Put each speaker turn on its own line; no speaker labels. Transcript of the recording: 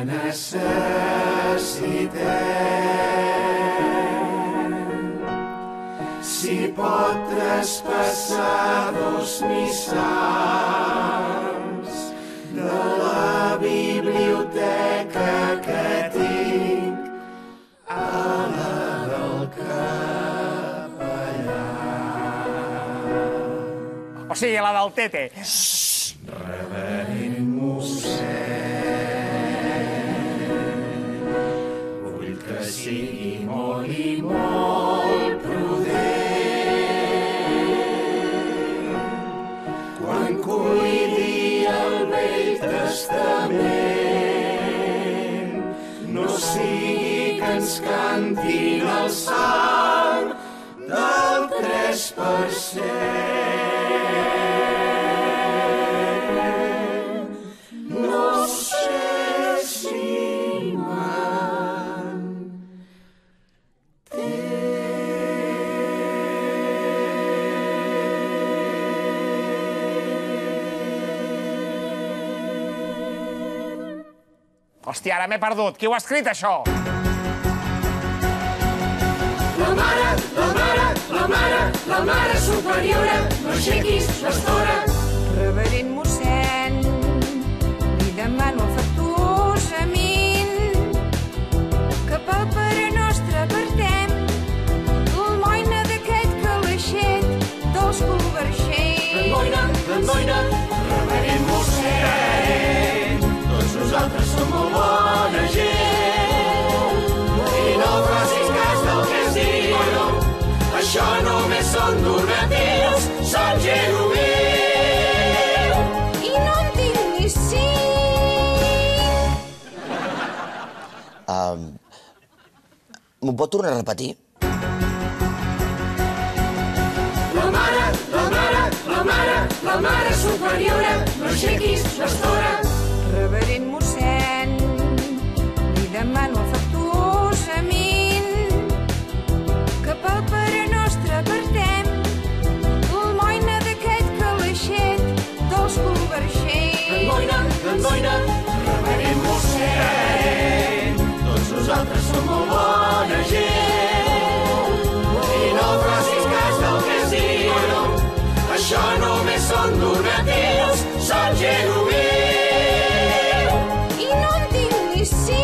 necessitem. Si pot traspassar 2 missals de la biblioteca que tinc a la del capellà.
O sigui, la del Tete.
Reverend mossèn, vull que sigui molt i molt prudent quan cuidi el Vell Testament. No sigui que ens cantin el salm del 3%.
Hòstia, ara m'he perdut. Qui ho ha escrit, això?
La mare superiora, no aixequis l'estora.
Reverend mossèn, li demano afectuosament que pel Pare Nostre apartem l'almoina d'aquest calaixet dels convergents.
L'almoina, reverend mossèn, tots nosaltres som molt bona gent. I no facis cas del que es diu, això només són donatius, Sant Jeromeu.
I no en tinc ni 5.
M'ho pot tornar a repetir?
La mare superiora, no aixequis l'estora.
Reverend mossèn, li demano afectuosament que pel Pare Nostre apartem l'almoina d'aquest calaixet dels convergents.
L'almoina, reverend mossèn, tots nosaltres som molt bona gent. I no facis cas del que es diu, això només són donatius, Sant Jeromeu.
I no en tinc ni 5.